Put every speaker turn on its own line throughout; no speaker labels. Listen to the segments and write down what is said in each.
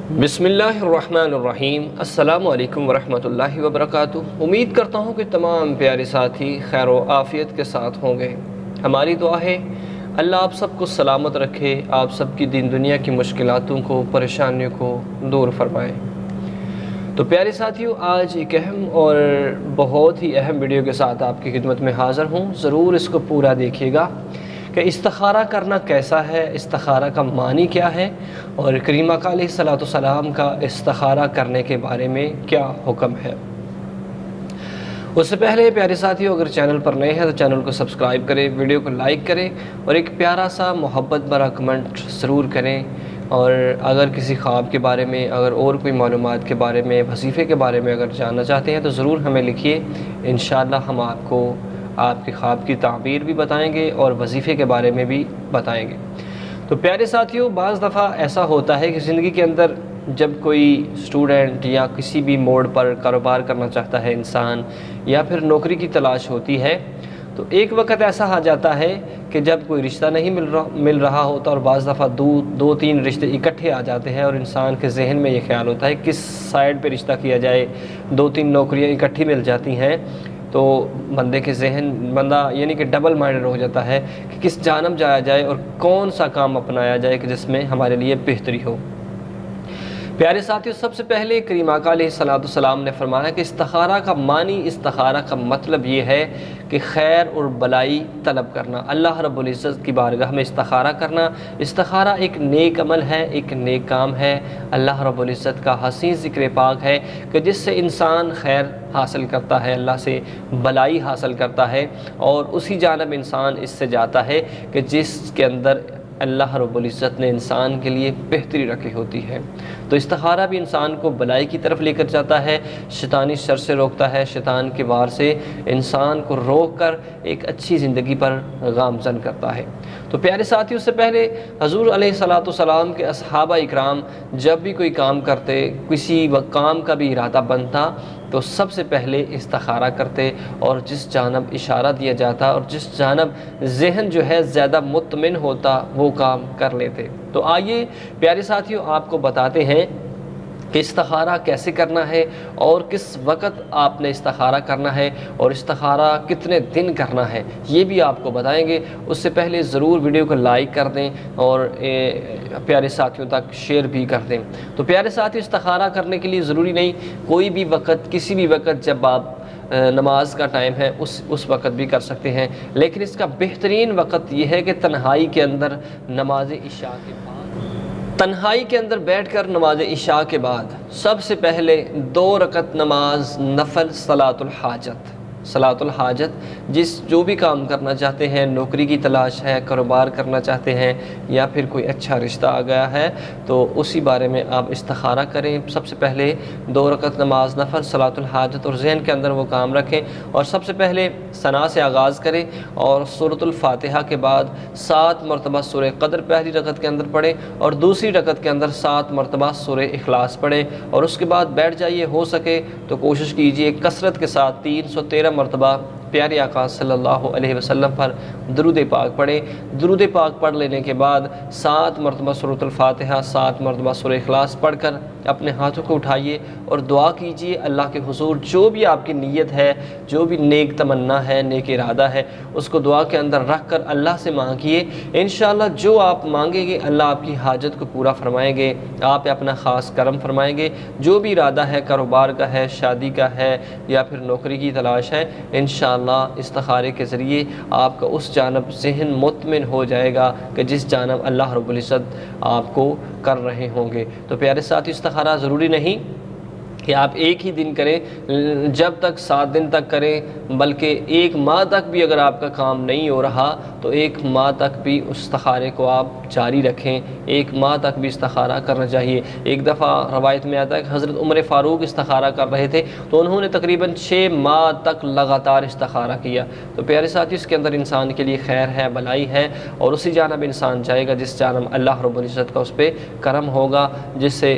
بسم اللہ الرحمن الرحیم۔ السلام علیکم ورحمۃ اللہ وبرکاتہ۔ امید کرتا ہوں کہ تمام پیارے ساتھی خیر و عافیت کے ساتھ ہوں گے۔ ہماری دعا ہے اللہ آپ سب کو سلامت رکھے، آپ سب کی دین دنیا کی مشکلاتوں کو، پریشانیوں کو دور فرمائے۔ تو پیارے ساتھیوں، آج ایک اہم اور بہت ہی اہم ویڈیو کے ساتھ آپ کی خدمت میں حاضر ہوں۔ ضرور اس کو پورا دیکھیے گا کہ استخارہ کرنا کیسا ہے، استخارہ کا معنی کیا ہے، اور کریم آقا علیہ الصلوۃ والسلام کا استخارہ کرنے کے بارے میں کیا حکم ہے۔ اس سے پہلے پیارے ساتھیوں، اگر چینل پر نئے ہیں تو چینل کو سبسکرائب کریں، ویڈیو کو لائک کریں اور ایک پیارا سا محبت بھرا کمنٹ ضرور کریں۔ اور اگر کسی خواب کے بارے میں، اگر اور کوئی معلومات کے بارے میں، وظیفے کے بارے میں اگر جاننا چاہتے ہیں تو ضرور ہمیں لکھیے۔ انشاءاللہ ہم آپ کو آپ کے خواب کی تعبیر بھی بتائیں گے اور وظیفے کے بارے میں بھی بتائیں گے۔ تو پیارے ساتھیوں، بعض دفعہ ایسا ہوتا ہے کہ زندگی کے اندر جب کوئی اسٹوڈنٹ یا کسی بھی موڑ پر کاروبار کرنا چاہتا ہے انسان، یا پھر نوکری کی تلاش ہوتی ہے، تو ایک وقت ایسا آ جاتا ہے کہ جب کوئی رشتہ نہیں مل رہا ہوتا، اور بعض دفعہ دو تین رشتے اکٹھے آ جاتے ہیں اور انسان کے ذہن میں یہ خیال ہوتا ہے کس سائڈ پہ رشتہ کیا جائے۔ دو تین نوکریاں اکٹھی مل جاتی ہیں تو بندے کے بندہ یعنی کہ ڈبل مائنڈڈ ہو جاتا ہے کہ کس جانب جایا جائے اور کون سا کام اپنایا جائے کہ جس میں ہمارے لیے بہتری ہو۔ پیارے ساتھیوں، سب سے پہلے کریم آقا علیہ الصلوۃ والسلام نے فرمایا کہ استخارہ کا معنی، استخارہ کا مطلب یہ ہے کہ خیر اور بلائی طلب کرنا، اللہ رب العزت کی بارگاہ میں استخارہ کرنا۔ استخارہ ایک نیک عمل ہے، ایک نیک کام ہے، اللہ رب العزت کا حسین ذکر پاک ہے کہ جس سے انسان خیر حاصل کرتا ہے، اللہ سے بلائی حاصل کرتا ہے، اور اسی جانب انسان اس سے جاتا ہے کہ جس کے اندر اللہ رب العزت نے انسان کے لیے بہتری رکھی ہوتی ہے۔ تو استخارہ بھی انسان کو بلائی کی طرف لے کر جاتا ہے، شیطانی شر سے روکتا ہے، شیطان کے وار سے انسان کو روک کر ایک اچھی زندگی پر گامزن کرتا ہے۔ تو پیارے ساتھیوں، اس سے پہلے حضور علیہ الصلوۃ والسلام کے اصحابہ اکرام جب بھی کوئی کام کرتے، کسی کام کا بھی ارادہ بنتا، تو سب سے پہلے استخارہ کرتے، اور جس جانب اشارہ دیا جاتا اور جس جانب ذہن جو ہے زیادہ مطمئن ہوتا وہ کام کر لیتے۔ تو آئیے پیارے ساتھیوں، آپ کو بتاتے ہیں کہ استخارہ کیسے کرنا ہے اور کس وقت آپ نے استخارہ کرنا ہے، اور استخارہ کتنے دن کرنا ہے، یہ بھی آپ کو بتائیں گے۔ اس سے پہلے ضرور ویڈیو کو لائک کر دیں اور پیارے ساتھیوں تک شیئر بھی کر دیں۔ تو پیارے ساتھی، استخارہ کرنے کے لیے ضروری نہیں کوئی بھی وقت، کسی بھی وقت جب آپ نماز کا ٹائم ہے اس وقت بھی کر سکتے ہیں، لیکن اس کا بہترین وقت یہ ہے کہ تنہائی کے اندر نماز عشاء کے بعد، تنہائی کے اندر بیٹھ کر نماز عشاء کے بعد سب سے پہلے 2 رکعت نماز نفل صلاۃ الحاجت، صلاۃ الحاجت، جو بھی کام کرنا چاہتے ہیں، نوکری کی تلاش ہے، کاروبار کرنا چاہتے ہیں، یا پھر کوئی اچھا رشتہ آ گیا ہے، تو اسی بارے میں آپ استخارہ کریں۔ سب سے پہلے 2 رکعت نماز نفل صلاۃ الحاجت، اور ذہن کے اندر وہ کام رکھیں، اور سب سے پہلے ثنا سے آغاز کریں، اور سورۃ الفاتحہ کے بعد 7 مرتبہ سورہ قدر پہلی رکعت کے اندر پڑھیں، اور دوسری رکعت کے اندر 7 مرتبہ سورہ اخلاص پڑھیں، اور اس کے بعد بیٹھ جائیے۔ ہو سکے تو کوشش کیجیے کثرت کے ساتھ 313 مرتبہ پیارے آقا صلی اللہ علیہ وسلم پر درود پاک پڑھیں۔ درود پاک پڑھ لینے کے بعد 7 مرتبہ سورۃ الفاتحہ، 7 مرتبہ سورہ اخلاص پڑھ کر اپنے ہاتھوں کو اٹھائیے اور دعا کیجیے اللہ کے حضور۔ جو بھی آپ کی نیت ہے، جو بھی نیک تمنا ہے، نیک ارادہ ہے، اس کو دعا کے اندر رکھ کر اللہ سے مانگیے۔ انشاءاللہ جو آپ مانگیں گے اللہ آپ کی حاجت کو پورا فرمائیں گے، آپ پہ اپنا خاص کرم فرمائیں گے۔ جو بھی ارادہ ہے، کاروبار کا ہے، شادی کا ہے، یا پھر نوکری کی تلاش ہے، انشاءاللہ استخارے کے ذریعے آپ کا اس جانب ذہن مطمئن ہو جائے گا کہ جس جانب اللہ رب العزت آپ کو کر رہے ہوں گے۔ تو پیارے ساتھی، استخارہ ضروری نہیں کہ آپ ایک ہی دن کریں، جب تک 7 دن تک کریں، بلکہ 1 ماہ تک بھی اگر آپ کا کام نہیں ہو رہا تو 1 ماہ تک بھی استخارے کو آپ جاری رکھیں۔ 1 ماہ تک بھی استخارہ کرنا چاہیے۔ ایک دفعہ روایت میں آتا ہے کہ حضرت عمر فاروق استخارہ کر رہے تھے تو انہوں نے تقریباً 6 ماہ تک لگاتار استخارہ کیا۔ تو پیارے ساتھی، اس کے اندر انسان کے لیے خیر ہے، بلائی ہے، اور اسی جانب انسان جائے گا جس جانب اللہ رب العزت کا اس پہ کرم ہوگا، جس سے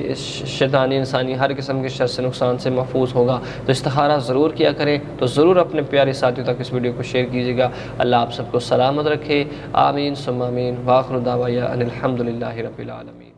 شیطانی انسانی ہر قسم کے شر سے، نقصان سے محفوظ ہوگا۔ تو استخارہ ضرور کیا کریں۔ تو ضرور اپنے پیارے ساتھیوں تک اس ویڈیو کو شیئر کیجیے گا۔ اللہ آپ سب کو سلامت رکھے، آمین ثم آمین، وآخر دعوانا ان الحمد للہ رب العالمین۔